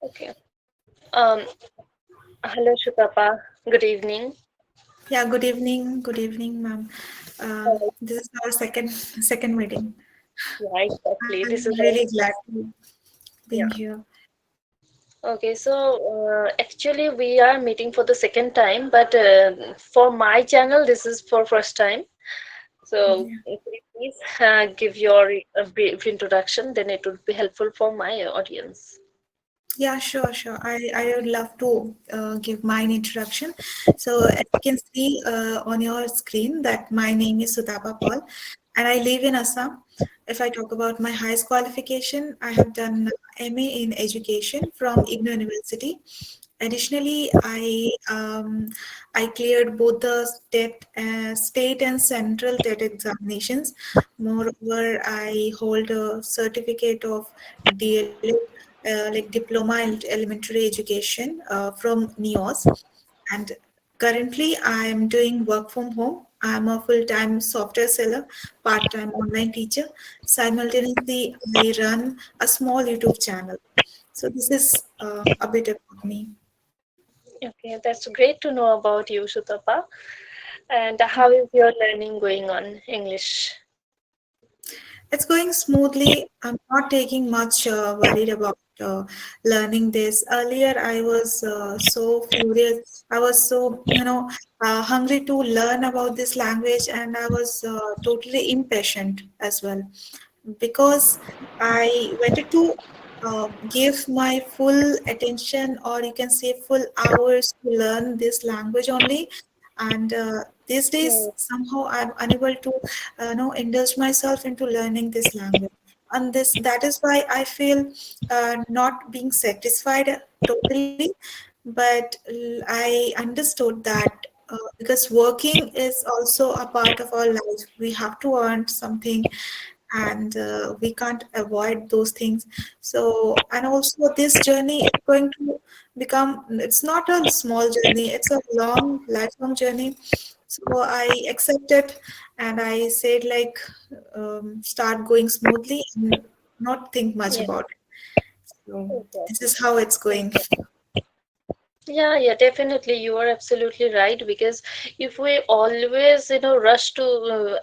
Okay. Um, Hello, Shutapa. Good evening. Yeah, good evening. Good evening, ma'am. This is our second meeting. Yeah, exactly. I'm This is really glad to yeah. being here. Okay, so actually we are meeting for the second time, but for my channel, this is for first time. So Yeah, could you please give your brief introduction, then it would be helpful for my audience. yeah, sure. I would love to give mine introduction. So as you can see on your screen that my name is Sutapa Paul, and I live in Assam. If I talk about my highest qualification, I have done MA in education from IGNOU University. Additionally, I cleared both the state and central TET examinations. Moreover, I hold a certificate of DLE, like Diploma in Elementary Education from NEOS. And currently, I am doing work from home. I'm a full-time software seller, part-time online teacher. Simultaneously, I run a small YouTube channel. So this is a bit about me. Okay, that's great to know about you, Shutapa. And how is your learning going on English? It's going smoothly. I'm not taking much worried about learning this. Earlier, I was so furious. I was so, hungry to learn about this language, and I was totally impatient as well because I wanted to give my full attention, or you can say full hours to learn this language only. And these days, Hmm. somehow I'm unable to, indulge myself into learning this language. And this that is why I feel not being satisfied totally. But I understood that because working is also a part of our life, we have to earn something and we can't avoid those things. So, and also this journey is going to become, it's not a small journey, it's a long lifelong journey. So I accepted and I said like start going smoothly and not think much Yeah, about it. So this exactly. is how it's going. Exactly. Yeah, definitely. You are absolutely right because if we always, rush to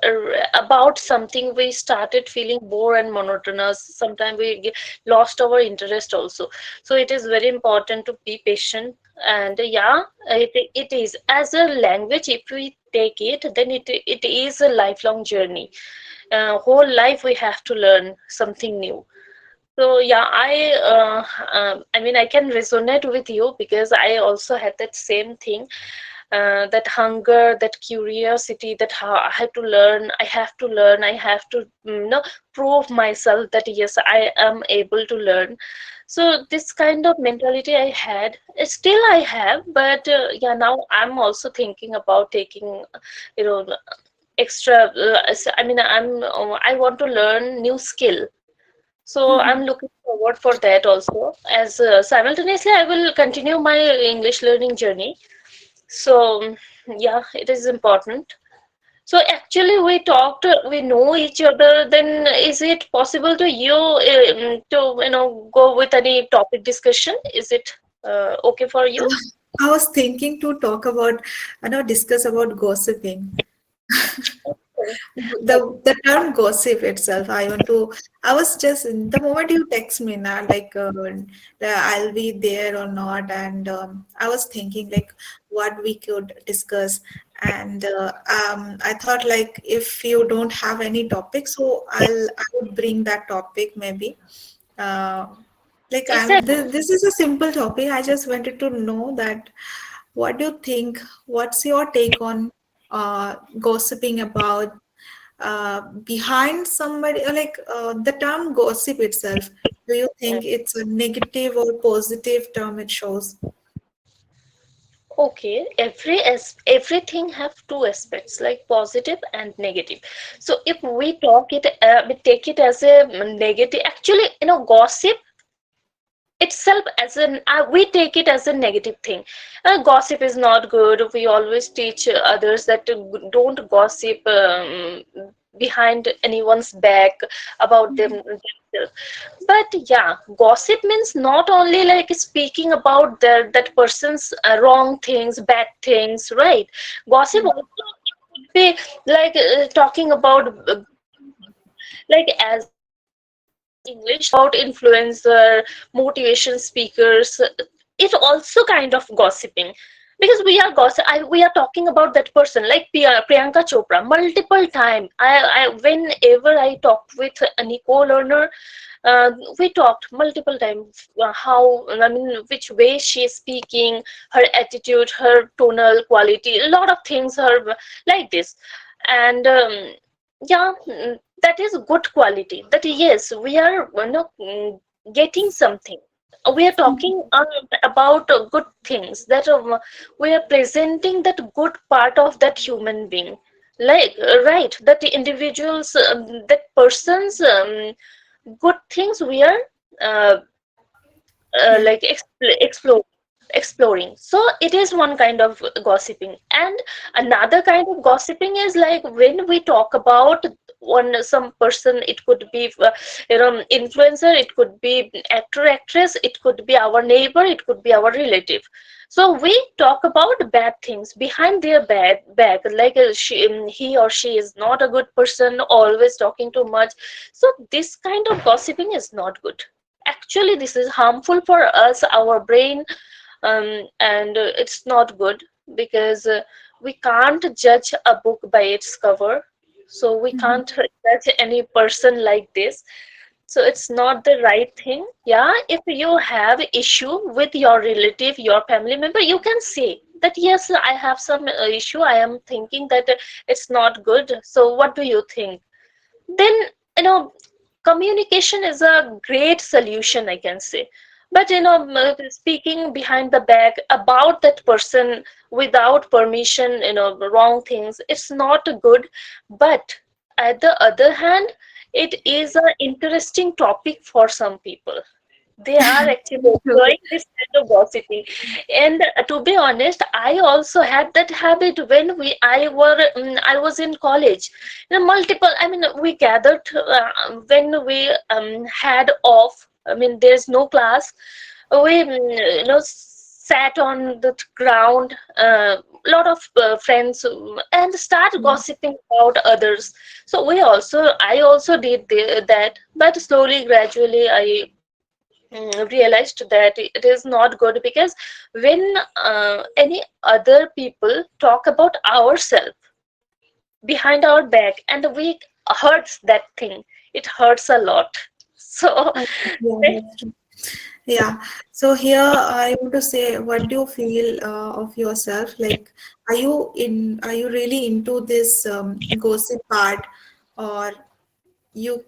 about something, we started feeling bored and monotonous. Sometimes we lost our interest also. So it is very important to be patient. And yeah, it is as a language. If we take it, then it is a lifelong journey. Whole life we have to learn something new. So yeah, I mean, I can resonate with you because I also had that same thing, that hunger, that curiosity, that how I have to learn, I have to learn, I have to, prove myself that yes, I am able to learn. So this kind of mentality I had, still I have, but yeah, now I'm also thinking about taking, you know, extra. I mean, I want to learn new skill, so I'm looking forward for that also. As simultaneously, I will continue my English learning journey. So yeah, it is important. So actually, we talked, we know each other. Then is it possible to go with any topic discussion? Is it okay for you? I was thinking to talk about, discuss about gossiping. Okay. The term gossip itself, I was just the moment you text me now, like I'll be there or not, and I was thinking like what we could discuss, and I thought like if you don't have any topic, so I would bring that topic maybe. Uh, Exactly. this is a simple topic. I just wanted to know that what do you think? What's your take on gossiping about behind somebody? Like the term gossip itself. Do you think it's a negative or positive term it shows? Okay, everything have two aspects, like positive and negative. So if we take it as a negative. Actually, gossip itself as we take it as a negative thing. Gossip is not good. We always teach others that don't gossip behind anyone's back about them itself. But yeah, gossip means not only like speaking about that person's wrong things, bad things, right? Gossip Yeah. also could be like talking about like as in English about influencer, motivation speakers. It also kind of gossiping because we are talking about that person like Priyanka Chopra multiple time. I whenever I talked with Nicole Lerner, uh, we talked multiple times how I mean which way she is speaking, her attitude, her tonal quality, a lot of things are like this, and yeah, that is good quality. That yes, we are getting something. We are talking about good things that we are presenting that good part of that human being, like right, that the individuals, that person's good things we are uh, Yeah. like exploring. So it is one kind of gossiping, and another kind of gossiping is like when we talk about one some person. It could be influencer, it could be actor, actress, it could be our neighbor, it could be our relative. So we talk about bad things behind their bad back, like he or she is not a good person, always talking too much. So this kind of gossiping is not good. Actually, this is harmful for us, our brain, and it's not good because we can't judge a book by its cover. So we Mhm. can't judge any person like this. So it's not the right thing. Yeah, if you have issue with your relative, your family member, you can say that yes, I have some issue. I am thinking that it's not good. So what do you think? Then you know communication is a great solution, I can say. But speaking behind the back about that person without permission, wrong things, it's not good. But at the other hand, it is an interesting topic for some people. They are actually True. enjoying this kind of gossiping. And to be honest, I also had that habit when I was in college. Multiple, I mean, we gathered when we had off, I mean, there's no class. We sat on the ground, lot of friends, and start Yeah. gossiping about others. So I also did that, but slowly, gradually, I realized that it is not good because when any other people talk about ourselves behind our back and we hurts that thing, it hurts a lot. So Yeah, that's true. Yeah. So here I want to say, what do you feel of yourself? Like, are you really into this gossip part, or you?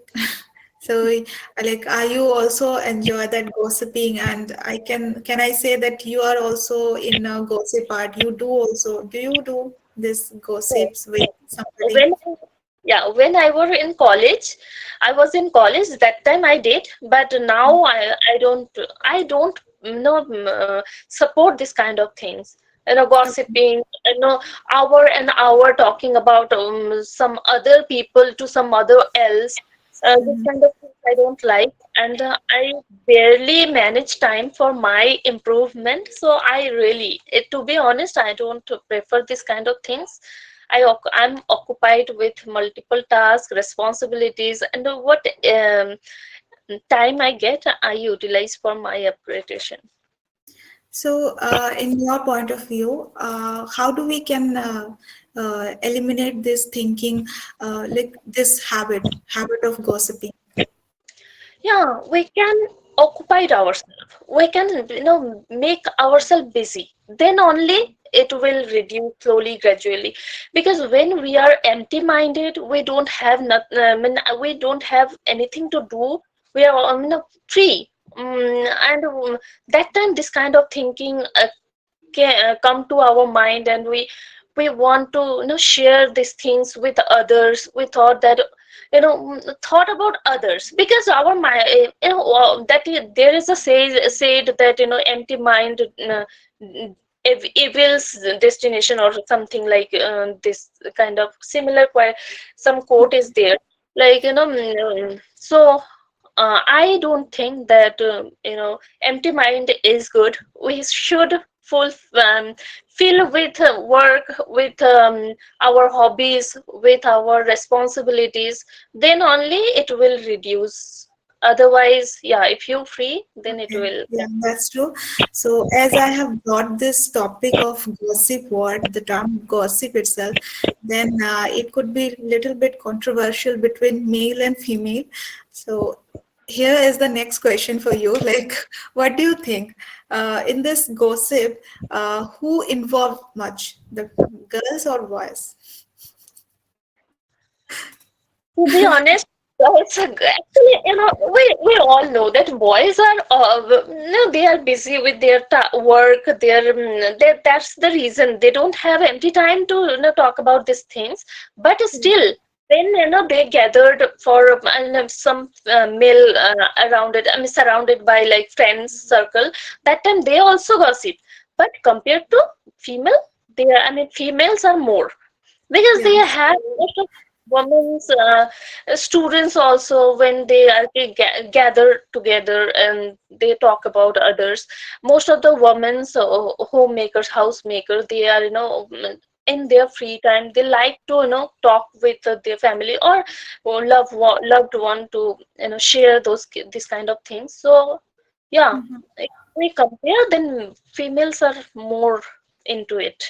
So, like, are you also enjoy that gossiping? And can I say that you are also in a gossip part? You do also. Do you do this gossips with somebody? when yeah, when I were in college, I was in college that time I did, but now I don't support this kind of things, Okay. gossiping, hour and hour talking about some other people to some other else. This Mhm. kind of things I don't like, and I barely manage time for my improvement. So I really, to be honest, I don't prefer this kind of things. I'm occupied with multiple tasks, responsibilities, and what time I get, I utilize for my appreciation. So, in your point of view, how do we can eliminate this thinking, like this habit of gossiping? Yeah, we can occupy ourselves. We can, make ourselves busy. Then only it will reduce slowly, gradually. Because when we are empty-minded, we don't have not, I mean, we don't have anything to do. We are, free. And that time, this kind of thinking come to our mind, and we want to share these things with others. We thought that thought about others because our mind, there is a said that empty mind evil's destination, or something like this kind of similar some quote is there, like so I don't think that empty mind is good. We should full fill with work, with our hobbies, with our responsibilities. Then only it will reduce. Otherwise, yeah, if you're free, then it Okay, will. yeah, that's true. So, as I have got this topic of gossip word, the term gossip itself, then it could be little bit controversial between male and female. So, here is the next question for you. Like, what do you think? In this gossip, who involved much, the girls or boys? To be honest, actually, we all know that boys are, no, they are busy with their work. That's the reason they don't have empty time to talk about these things. But still, when they gathered for some meal around it, I mean, surrounded by like friends circle, that time they also gossip. But compared to female, I mean, females are more because Yeah. they have most of women's students also when they are gathered together and they talk about others. Most of the women's homemakers, housemakers, they are in their free time they like to talk with their family or loved one to share these kind of things. So yeah, Mhm. if we compare, then females are more into it.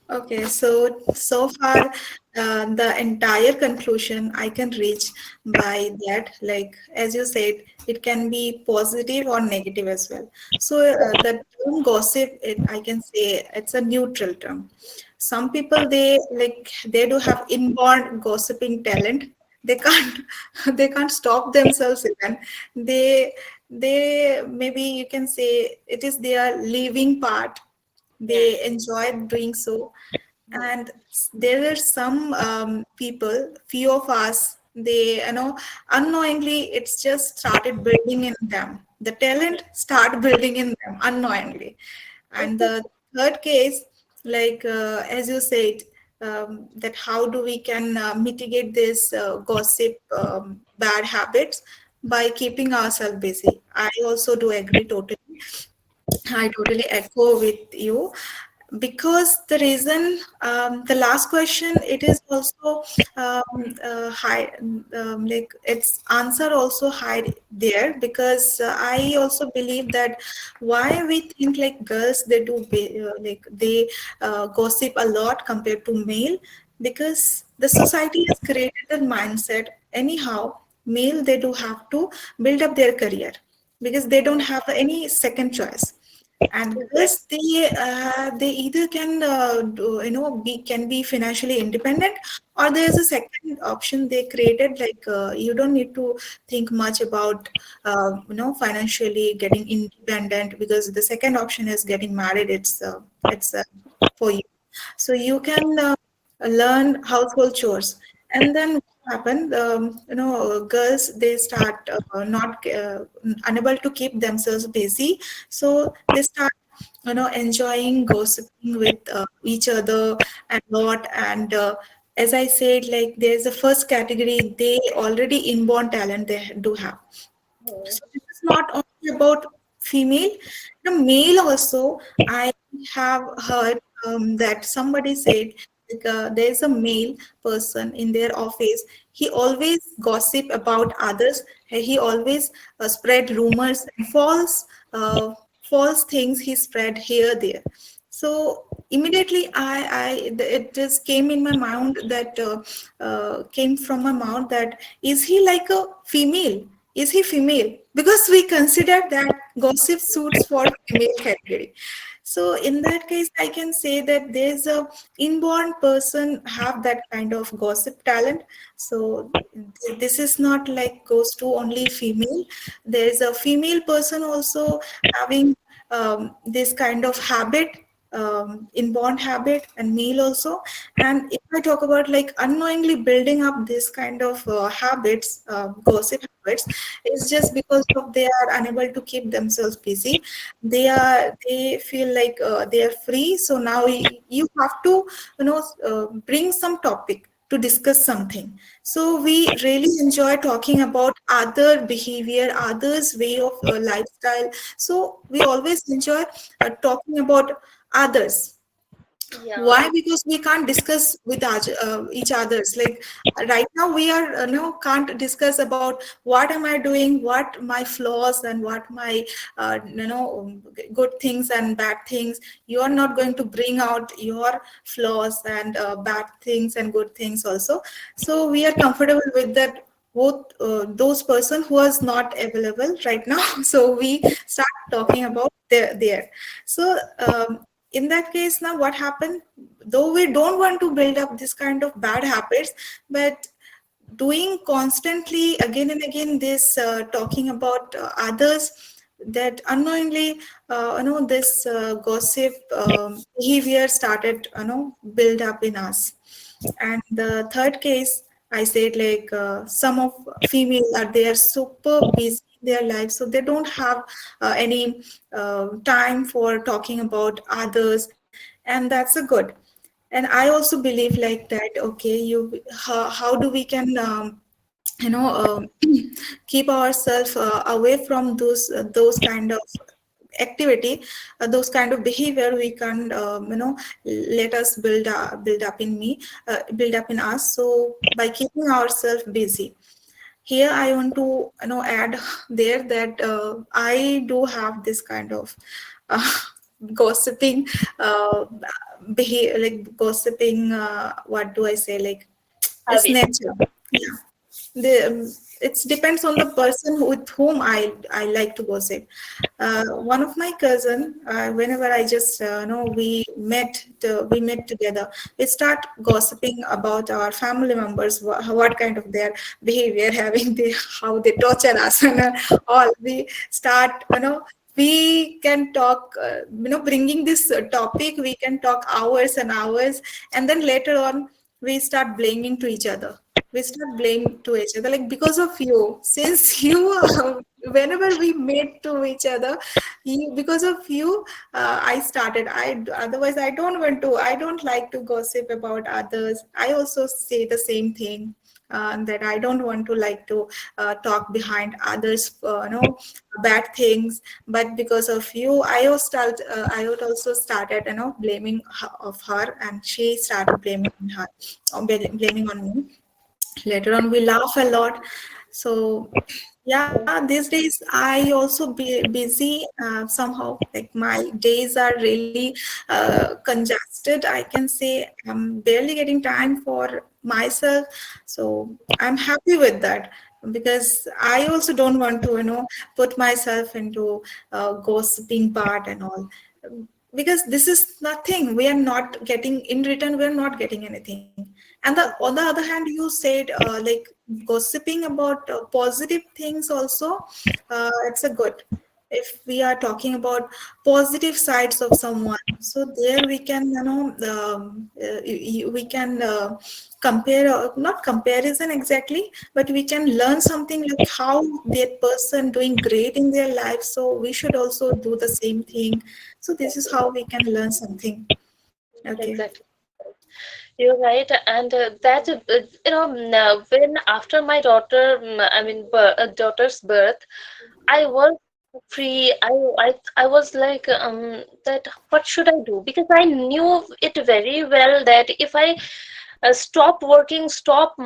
Okay, so far, the entire conclusion I can reach by that, like as you said, it can be positive or negative as well. So the term gossip, I can say it's a neutral term. Some people they do have inborn gossiping talent. They can't they can't stop themselves even. They they maybe you can say it is their living part, they enjoy doing so. And there were some people, few of us, they unknowingly it's just started building in them, the talent start building in them unknowingly. And the third case, like as you said, that how do we can mitigate this gossip bad habits by keeping ourselves busy. I also do agree totally. I totally echo with you, because the reason, the last question, it is also high, like its answer also hide there, because I also believe that why we think like girls they do like they gossip a lot compared to male, because the society has created a mindset anyhow male they do have to build up their career because they don't have any second choice. And Exactly. girls, they either can be can be financially independent, or there's a second option they created, like you don't need to think much about financially getting independent, because the second option is getting married. It's for you, so you can learn household chores. And then what happened, girls they start not unable to keep themselves busy, so they start enjoying gossiping with each other a lot. And as I said, like there's a first category, they already inborn talent they do have. Mhm. So this is not only about female, the male also. I have heard that somebody said, like, there's a male person in their office. He always gossip about others. He always spread rumors and false things he spread here there. So immediately it just came in my mind that came from my mouth that is he like a female? Is he female? Because we consider that gossip suits for female category. So in that case, I can say that there's a inborn person have that kind of gossip talent. So this is not like goes to only female. There's a female person also having this kind of habit, inborn habit, and male also. And if I talk about like unknowingly building up this kind of habits, gossip habits, it's just because of they are unable to keep themselves busy. They feel like they are free, so now you have to bring some topic. to discuss something. So we really enjoy talking about other behavior, others' way of lifestyle. So we always enjoy talking about others. Yeah. Why? Because we can't discuss with each others. Like right now, we are no can't discuss about what am I doing, what my flaws, and what my good things and bad things. You are not going to bring out your flaws and bad things and good things also. So we are comfortable with that. Both those person who is not available right now. So we start talking about there. So in that case, now what happened, though we don't want to build up this kind of bad habits, but doing constantly again and again this talking about others, that unknowingly this gossip behavior started build up in us. And the third case, I said, like some of female are, they are super busy in their lives, so they don't have any time for talking about others, and that's a good. And I also believe like that, okay, how do we can you know um, keep ourselves away from those kind of activity, those kind of behavior we can let us build up in me, build up in us. So by keeping ourselves busy, here I want to add there that I do have this kind of uh, gossiping behavior, like gossiping, what do I say, like it's Habit. nature. Yeah, it depends on the person with whom I like to gossip. One of my cousin, whenever I just know we met together, we start gossiping about our family members, what kind of their behavior, having they how they torture us, and all. We start we can talk bringing this topic, we can talk hours and hours, and then later on we start blaming to each other. We start blame to each other, like because of you, since you whenever we met to each other, because of you, I started. I otherwise I don't want to, I don't like to gossip about others. I also say the same thing, that I don't want to like to talk behind others bad things. But because of you, I would also started blaming her, of her, and she started blaming on her, blaming on me. Later on we laugh a lot. So yeah, these days I also be busy somehow, like my days are really congested, I can say. I'm barely getting time for myself, so I'm happy with that, because I also don't want to put myself into gossiping part and all, because this is nothing, we are not getting in return, we are not getting anything. And on the other hand, you said like gossiping about positive things also, it's a good. If we are talking about positive sides of someone, so there we can we can compare, not comparison exactly, but we can learn something, like how that person doing great in their life, so we should also do the same thing. So this is how we can learn something. Okay. Exactly. You're right, and that when after my daughter's birth, I was free. I was like that. What should I do? Because I knew it very well that if I stop working, stop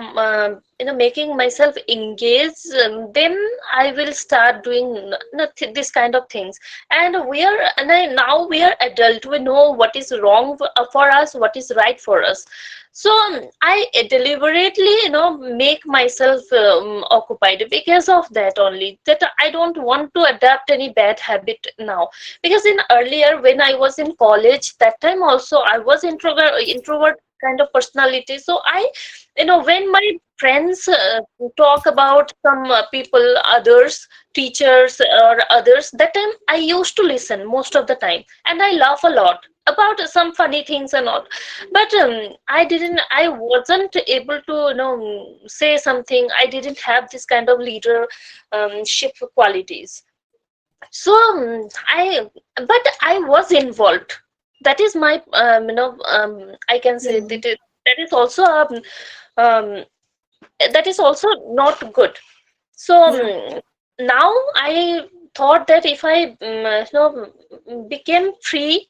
making myself engaged, then I will start doing this kind of things. And now we are adult, we know what is wrong for us, what is right for us. So I deliberately make myself occupied because of that only, that I don't want to adapt any bad habit now. Because in earlier, when I was in college, that time also I was introvert kind of personality. So when my friends talk about some people, others, teachers or others, that time I used to listen most of the time, and I laugh a lot about some funny things and all. But I wasn't able to say something. I didn't have this kind of leader ship qualities. So but I was involved. That is my I can say Yeah. that that is also a um, that is also not good. So Yeah. now I thought that if I became free,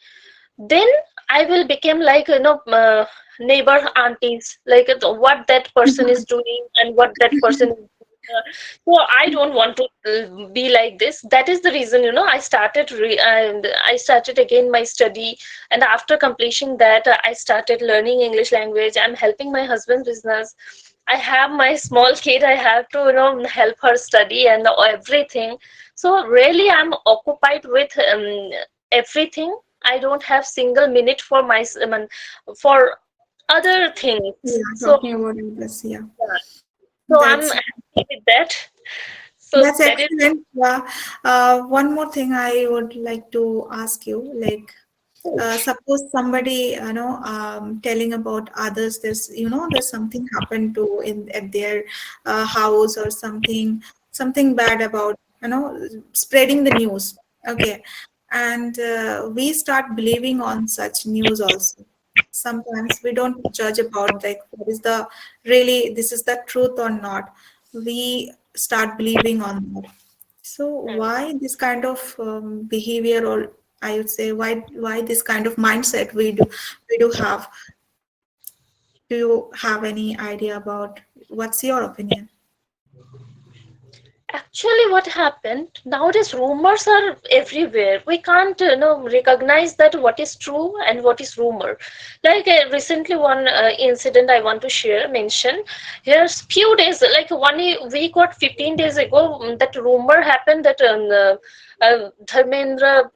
then I will become like neighbor aunties, like what that person is doing and what that person is doing. So I don't want to be like this. That is the reason, I started and I started again my study, and after completing that, I started learning English language. I'm helping my husband's business. I have my small kid. I have to, help her study and everything. So really, I'm occupied with everything. I don't have single minute for I mean, for other things. Yeah, So talking about English. Yeah, yeah. So I'm that's happy with that. So that's that is. excellent. Yeah. One more thing I would like to ask you, like, suppose somebody, telling about others, there's something happened to in at their house or something bad about, spreading the news. Okay, and we start believing on such news also. Sometimes we don't judge about like what is the really this is the truth or not. We start believing on that. So why this kind of behavior, or I would say why this kind of mindset we do have? Do you have any idea about what's your opinion? Actually, what happened nowadays? Rumors are everywhere. We can't, recognize that what is true and what is rumor. Like recently, one incident I want to mention. Here's few days, like week or 15 days ago, that rumor happened that Dharmendra,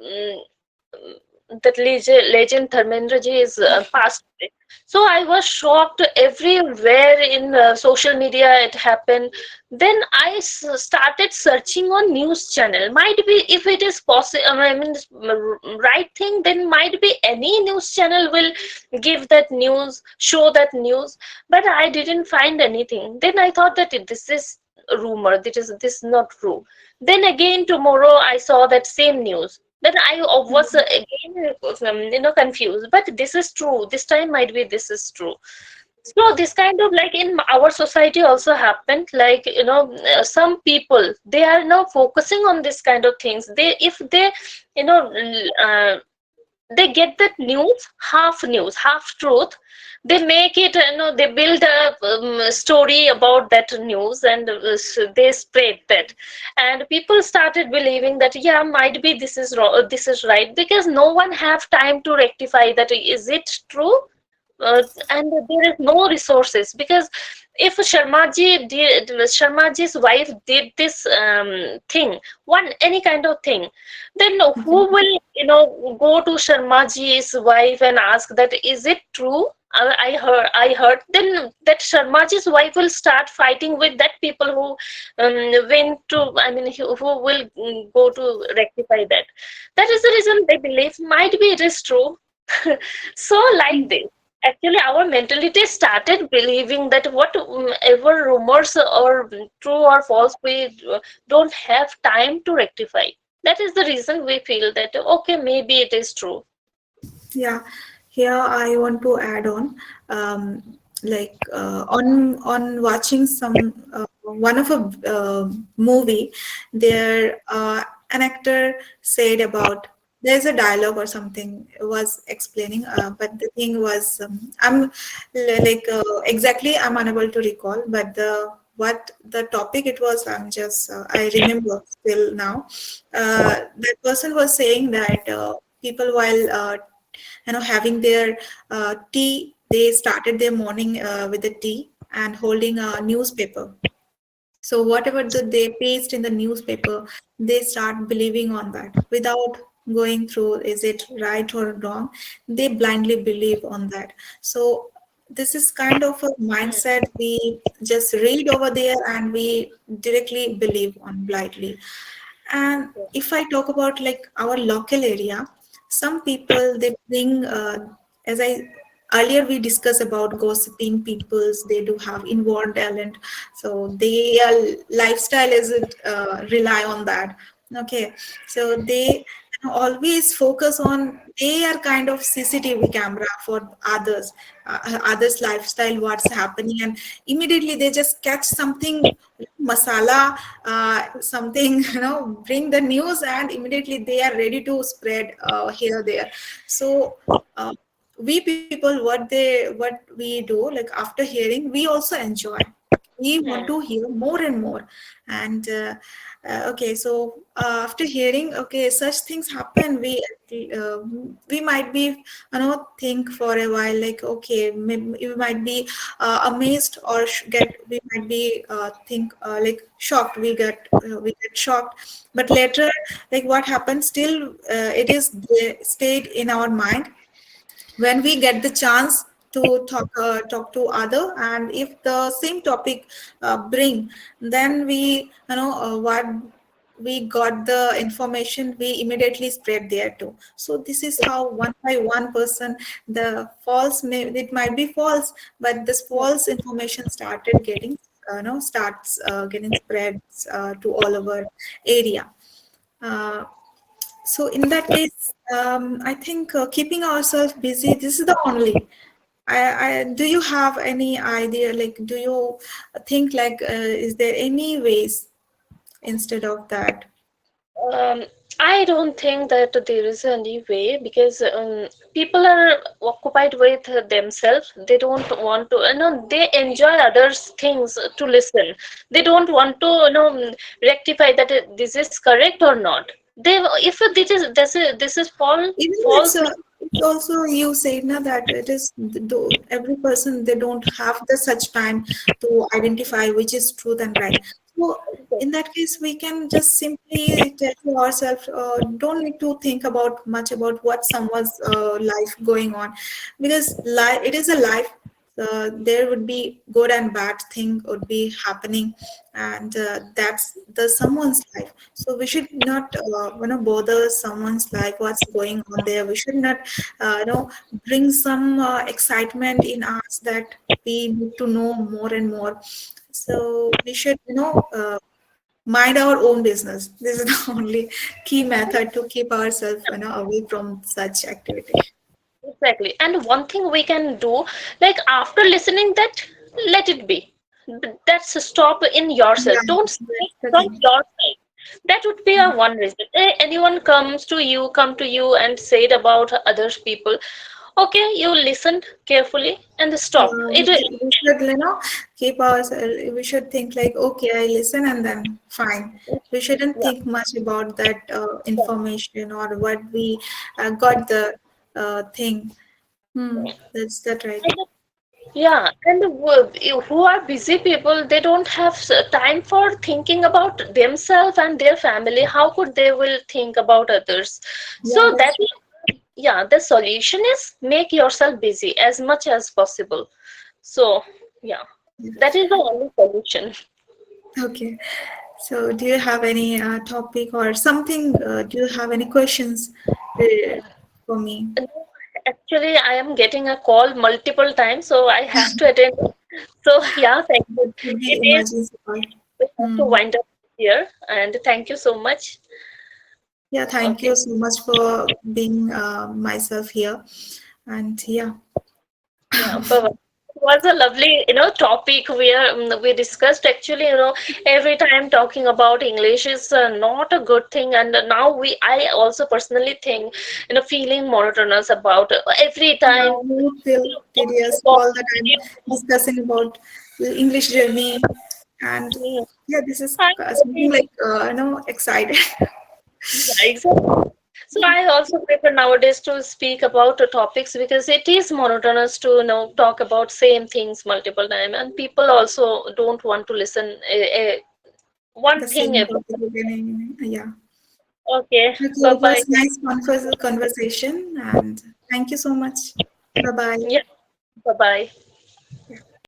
that legend Dharmendra ji is passed away. So I was shocked everywhere in social media it happened. Then I started searching on news channel. Might be if it is possible, I mean, right thing, then might be any news channel will give that news, show that news. But I didn't find anything. Then I thought that this is a rumor. This is not true. Then again tomorrow I saw that same news. Then I was again confused. But this is true. This time might be this is true. So this kind of like in our society also happened, like some people they are now focusing on this kind of things. They if they you know they get that news, half truth. They make it, they build a story about that news, and they spread that, and people started believing that yeah, might be this is wrong, this is right, because no one have time to rectify that is it true. And there is no resources, because if Sharmaji's wife did this thing, one any kind of thing, then who will go to Sharmaji's wife and ask that is it true? I heard. Then that Sharmaji's wife will start fighting with that people who went to. I mean, who will go to rectify that. That is the reason they believe might be it is true. So like this. Actually, our mentality started believing that whatever rumors or true or false, we don't have time to rectify. That is the reason we feel that okay, maybe it is true. Yeah, here I want to add on, on watching some one of a movie, there an actor said about there's a dialogue or something was explaining, but the thing was exactly I'm unable to recall, but the what the topic it was I'm just I remember still now. That person was saying that people while having their tea, they started their morning with the tea and holding a newspaper. So whatever they paste in the newspaper, they start believing on that without going through is it right or wrong. They blindly believe on that. So this is kind of a mindset we just read over there and we directly believe on blindly. And if I talk about like our local area, some people they bring, as I earlier we discussed about gossiping peoples, they do have inborn talent, so their lifestyle is it rely on that. Okay, so they always focus on, they are kind of CCTV camera for others, others lifestyle, what's happening, and immediately they just catch something masala, something bring the news, and immediately they are ready to spread here there. So uh, we people, what we do, like after hearing, we also enjoy, we want Hmm. to hear more and more. And okay, so after hearing, okay, such things happen, uh, we might be, think for a while, like, okay, we might be amazed, or get, we might be think like shocked, we get shocked. But later, like what happens, still it is stayed in our mind. When we get the chance to talk to other, and if the same topic bring, then we, what we got the information, we immediately spread there too. So this is how one by one person, the false, it might be false, but this false information started getting, starts getting spread to all over area. uh, so in that case, I think keeping ourselves busy, this is the only. Do you have any idea? Like, do you think like, is there any ways instead of that? Um, I don't think that there is any way because people are occupied with themselves. They don't want to, they enjoy others' things to listen. They don't want to, rectify that this is correct or not. They, if this is Even false. it's also, you said na, that it is every person, they don't have the such time to identify which is truth and right. So in that case, we can just simply tell to ourselves, don't need to think about much about what someone's life going on, because life, it is a life. There would be good and bad thing would be happening, and that's the someone's life. So we should not bother someone's life, what's going on there. We should not bring some excitement in us, that we need to know more and more. So we should mind our own business. This is the only key method to keep ourselves away from such activity. Exactly. And one thing we can do, like after listening that, let it be. That's a stop in Yeah, yourself. Don't say that's it the from thing. your side. That would be a one reason. Anyone come to you and say it about others people. Okay, you listened carefully and stop. We should, keep ourselves, we should think like, okay, I listen and then fine. We shouldn't Yeah. think much about that information, or what we got the thing. That's that right. Yeah, and who are busy people, they don't have time for thinking about themselves and their family. How could they will think about others? Yeah, So that's that, yeah, the solution is make yourself busy as much as possible. So, yeah, yeah. that is the only solution. Okay. So, do you have any topic or something? Do you have any questions uh, for me? And actually, I am getting a call multiple times, so I have to attend. So, yeah, thank you. That could be It is, emergency call. we have to Hmm. wind up here, and thank you so much. Yeah, thank Okay. you so much for being myself here. And yeah, Yeah, but it was a lovely, topic where we discussed actually, every time talking about English is not a good thing, and now I also personally think, feeling monotonous about every time. now we feel tedious Talking all the time discussing about the English journey. And about- yeah, this is I something like, excited. Yeah, exactly. So I also prefer nowadays to speak about the topics because it is monotonous to talk about same things multiple time, and people also don't want to listen one The thing same every topic again. Yeah. time. Okay, Okay, bye it bye. was nice conversation, and thank you so much. Bye bye. Yeah, bye bye.